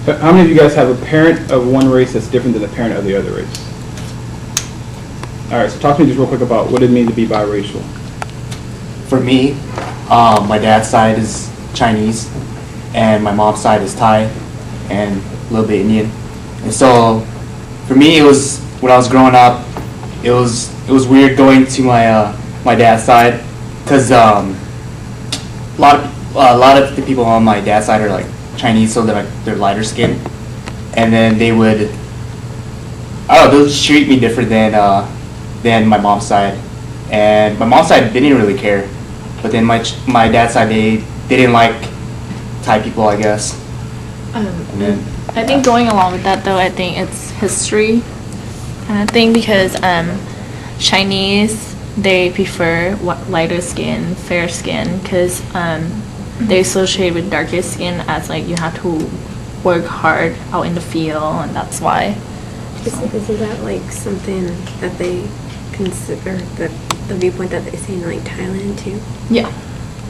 How many of you guys have a parent of one race that's different than the parent of the other race? All right, so talk to me just real quick about what it means to be biracial. For me, my dad's side is Chinese, and my mom's side is Thai, and a little bit Indian. And so, for me, it was when I was growing up, it was weird going to my dad's side, because a lot of the people on my dad's side are like Chinese, so they're lighter skinned, and then they would, I don't know, they'll just treat me different than my mom's side, and my mom's side didn't really care, but then my dad's side they didn't like Thai people, I guess. And then I think going along with that though, I think it's history kind of thing, because Chinese, they prefer lighter skin, fair skin, because they associate with darker skin as like you have to work hard out in the field, and that's why. Isn't that like something that they consider, the viewpoint that they say in like Thailand too? Yeah,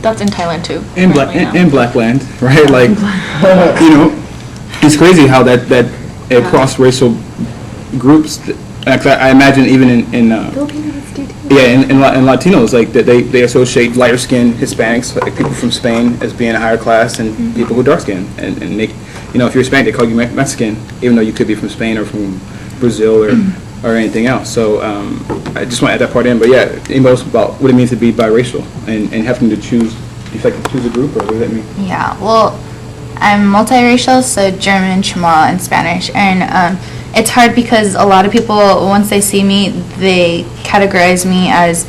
that's in Thailand too. In Blackland, right? Like, you know, it's crazy how that across racial groups. I imagine even in Filipinos do too. yeah, in Latinos, like that they associate lighter skinned Hispanics, like people from Spain, as being a higher class, and people who are dark skinned, and they, you know, if you're Hispanic, they call you Mexican, even though you could be from Spain or from Brazil or anything else. So I just want to add that part in. But yeah, anybody else about what it means to be biracial and having to choose? Do you have to choose a group, or what does that mean? Yeah, well, I'm multiracial, so German, Chamorro, and Spanish, and it's hard because a lot of people, once they see me, they categorize me as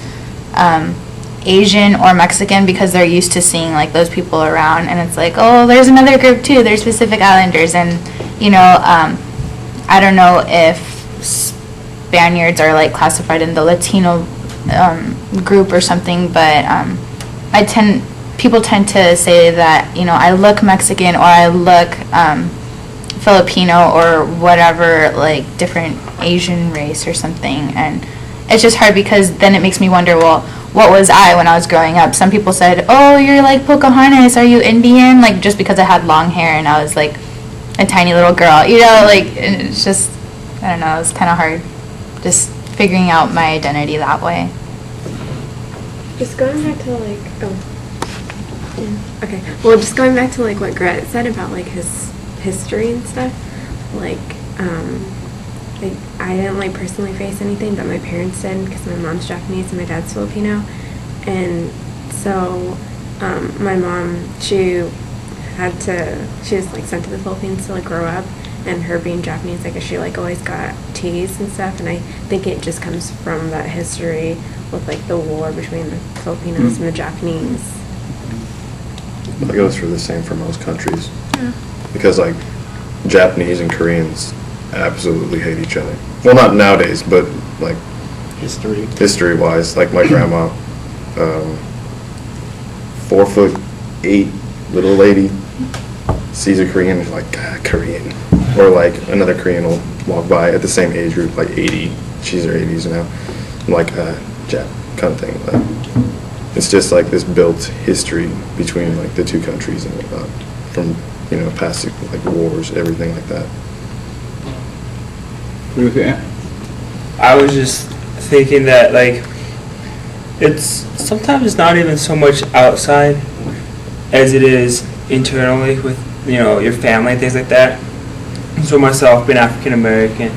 Asian or Mexican because they're used to seeing like those people around, and it's like, oh, there's another group too. There's Pacific Islanders, and you know, I don't know if Spaniards are like classified in the Latino group or something, but people tend to say that, you know, I look Mexican or I look Filipino or whatever, like different Asian race or something, and it's just hard because then it makes me wonder, well, what was I when I was growing up? Some people said, oh, you're like Pocahontas, are you Indian? Like just because I had long hair and I was like a tiny little girl, you know, like it's just, I don't know, it's kind of hard just figuring out my identity that way. Just going back to like, okay. Well, just going back to like what Gret said about like his history and stuff, like I didn't like personally face anything, but my parents did because my mom's Japanese and my dad's Filipino, and so my mom, she was like sent to the Philippines to like grow up, and her being Japanese, I guess she like always got teased and stuff, and I think it just comes from that history with like the war between the Filipinos and the Japanese. That goes for the same for most countries. Yeah. Because like Japanese and Koreans absolutely hate each other. Well, not nowadays, but like history-wise, like my grandma, 4'8" little lady sees a Korean and is like, Korean, or like another Korean will walk by at the same age group, like 80. She's in her 80s now. I'm like, Jap kind of thing. Like, it's just like this built history between like the two countries and whatnot, from, you know, past like wars, everything like that. What do you think? I was just thinking that like sometimes it's not even so much outside as it is internally with, you know, your family and things like that. So myself being African American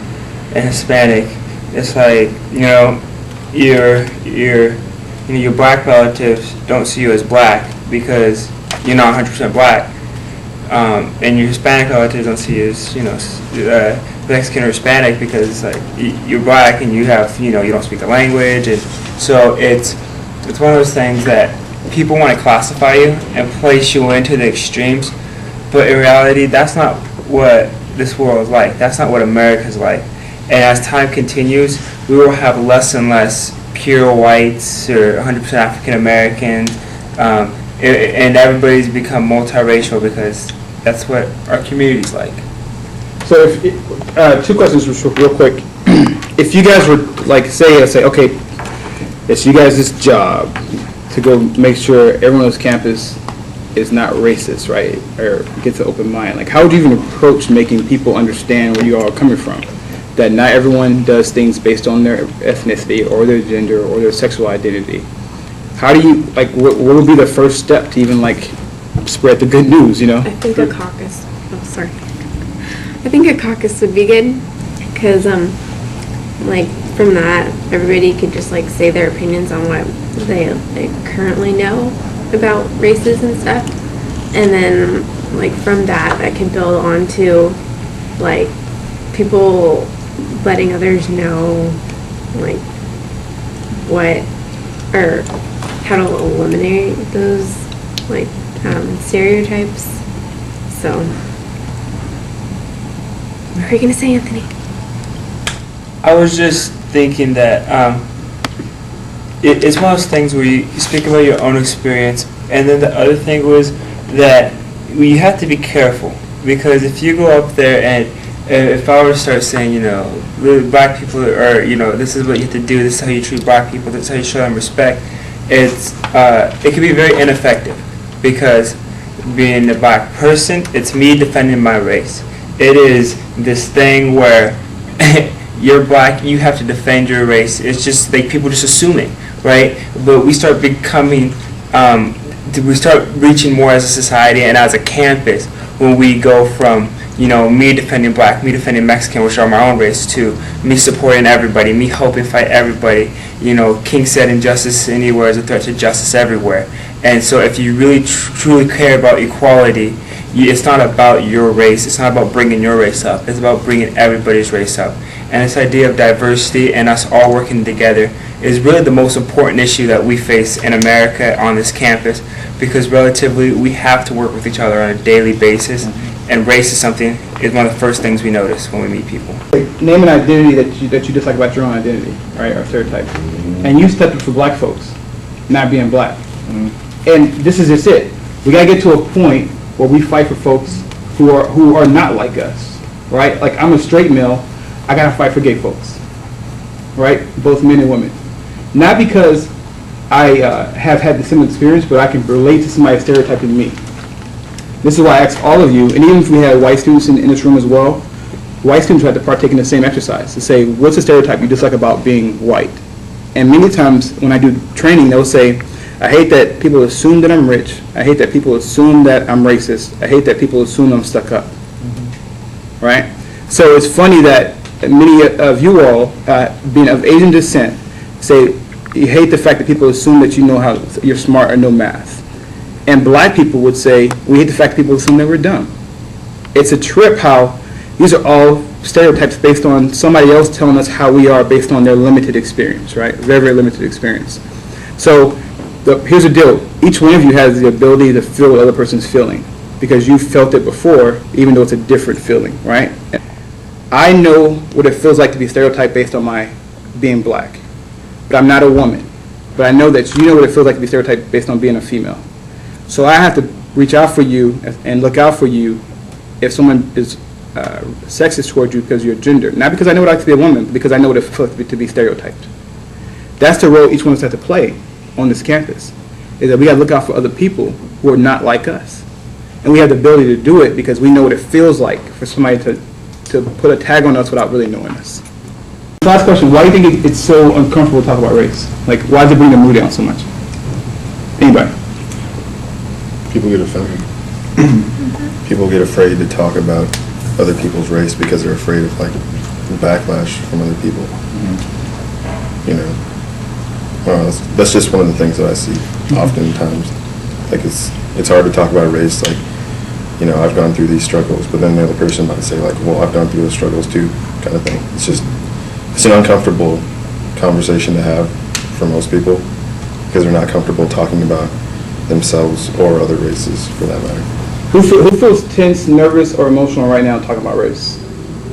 and Hispanic, it's like, you know, your black relatives don't see you as black because you're not 100% black, and your Hispanic relatives don't see you as, you know, Mexican or Hispanic because like you're black and you have, you know, you don't speak the language, and so it's one of those things that people want to classify you and place you into the extremes, but in reality that's not what this world is like. That's not what America is like. And as time continues, we will have less and less pure whites or 100% African Americans, and everybody's become multiracial because that's what our community's like. So, if two questions real quick. If you guys were like, say, okay, it's you guys' job to go make sure everyone on this campus is not racist, right? Or gets an open mind. Like, how would you even approach making people understand where you all are coming from? That not everyone does things based on their ethnicity or their gender or their sexual identity. How do you, like, what would be the first step to even, like, spread the good news, you know? I think a caucus. Oh, sorry. I think a caucus would be good because, like, from that, everybody could just like say their opinions on what they like, currently know about races and stuff, and then like from that, I could build on to like people letting others know like what or how to eliminate those like stereotypes. So, what are you gonna say, Anthony? I was just thinking that it's one of those things where you speak about your own experience, and then the other thing was that you have to be careful, because if you go up there and if I were to start saying, you know, black people are, you know, this is what you have to do, this is how you treat black people, this is how you show them respect, it can be very ineffective, because being a black person, it's me defending my race. It is this thing where you're black, you have to defend your race. It's just like people just assuming, right? But we start becoming, we start reaching more as a society and as a campus when we go from, you know, me defending black, me defending Mexican, which are my own race, to me supporting everybody, me helping fight everybody. You know, King said injustice anywhere is a threat to justice everywhere. And so if you really truly care about equality, it's not about your race, it's not about bringing your race up, it's about bringing everybody's race up. And this idea of diversity and us all working together is really the most important issue that we face in America on this campus, because relatively we have to work with each other on a daily basis, and race is one of the first things we notice when we meet people. Like, name an identity that you dislike about your own identity, right, or stereotype. And you stepped up for black folks, not being black. And this is just it. We gotta get to a point where we fight for folks who are not like us, right? Like, I'm a straight male, I gotta fight for gay folks, right? Both men and women. Not because I have had the same experience, but I can relate to somebody stereotyping me. This is why I ask all of you, and even if we had white students in this room as well, white students have to partake in the same exercise to say, what's a stereotype you dislike about being white? And many times when I do training, they'll say, I hate that people assume that I'm rich. I hate that people assume that I'm racist. I hate that people assume I'm stuck up. Right? So it's funny that many of you all, being of Asian descent, say you hate the fact that people assume that you know how you're smart or know math. And black people would say, we hate the fact that people assume that we're dumb. It's a trip how these are all stereotypes based on somebody else telling us how we are based on their limited experience, right? Very, very limited experience. So here's the deal. Each one of you has the ability to feel what the other person's feeling because you felt it before, even though it's a different feeling, right? I know what it feels like to be stereotyped based on my being black, but I'm not a woman. But I know that you know what it feels like to be stereotyped based on being a female. So I have to reach out for you and look out for you if someone is sexist towards you because of your gender. Not because I know what it like to be a woman, but because I know what it feels like to be stereotyped. That's the role each one of us has to play on this campus, is that we got to look out for other people who are not like us. And we have the ability to do it because we know what it feels like for somebody to put a tag on us without really knowing us. Last question, why do you think it's so uncomfortable to talk about race? Like, why does it bring the mood down so much? Anybody? People get offended. People get afraid to talk about other people's race because they're afraid of like backlash from other people. You know, that's just one of the things that I see oftentimes. Like it's hard to talk about race. Like, you know, I've gone through these struggles, but then the other person might say like, well, I've gone through those struggles too, kind of thing. It's an uncomfortable conversation to have for most people because they're not comfortable talking about themselves or other races for that matter. Who feels tense, nervous, or emotional right now talking about race?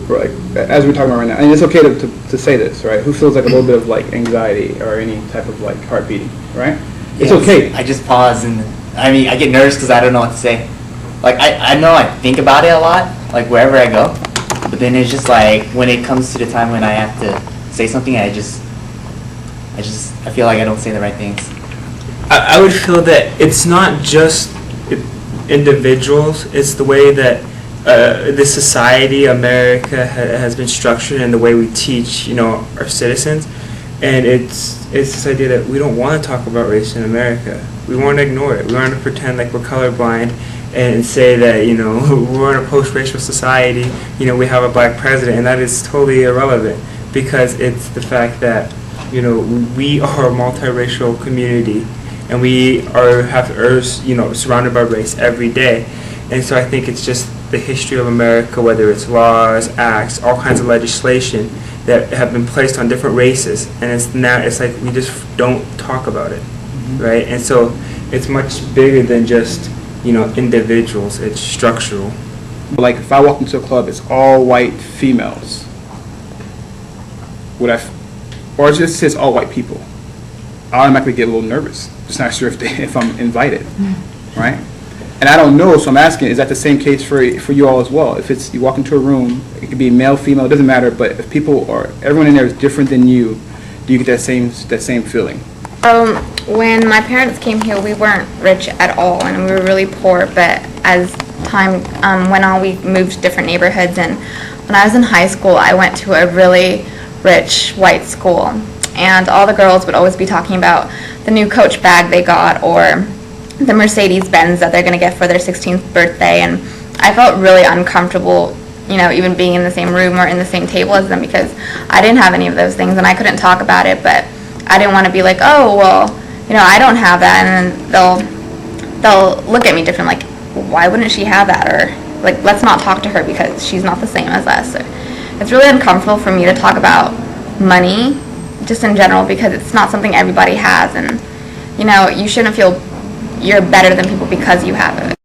Right, as we're talking about right now, and it's okay to say this, right? Who feels like a little bit of like anxiety or any type of like heart beating, right? It's okay. I just pause and I mean I get nervous because I don't know what to say. Like I know I think about it a lot, like wherever I go, but then it's just like when it comes to the time when I have to say something, I feel like I don't say the right things. I would feel that it's not just individuals. It's the way that this society, America, has been structured, and the way we teach, our citizens. And it's this idea that we don't want to talk about race in America. We want to ignore it. We want to pretend like we're colorblind and say that, we're in a post-racial society, we have a black president, and that is totally irrelevant, because it's the fact that, we are a multiracial community, and we are surrounded by race every day. And so I think it's just the history of America, whether it's laws, acts, all kinds of legislation that have been placed on different races, and it's like we just don't talk about it, right? And so it's much bigger than just individuals. It's structural. Like if I walk into a club, it's all white females. Or it just says all white people. I automatically get a little nervous. Just not sure if I'm invited, right? And I don't know, so I'm asking, is that the same case for you all as well? If it's you walk into a room, it could be male, female, it doesn't matter. But if everyone in there is different than you, do you get that same feeling? When my parents came here, we weren't rich at all, and we were really poor. But as time went on, we moved to different neighborhoods. And when I was in high school, I went to a really rich white school, and all the girls would always be talking about the new Coach bag they got, or the Mercedes-Benz that they're going to get for their 16th birthday. And I felt really uncomfortable, even being in the same room or in the same table as them, because I didn't have any of those things and I couldn't talk about it. But I didn't want to be like, oh, well, I don't have that, and then they'll look at me different, like, why wouldn't she have that? Or like, let's not talk to her because she's not the same as us. Or, it's really uncomfortable for me to talk about money just in general, because it's not something everybody has, and you shouldn't feel you're better than people because you have it.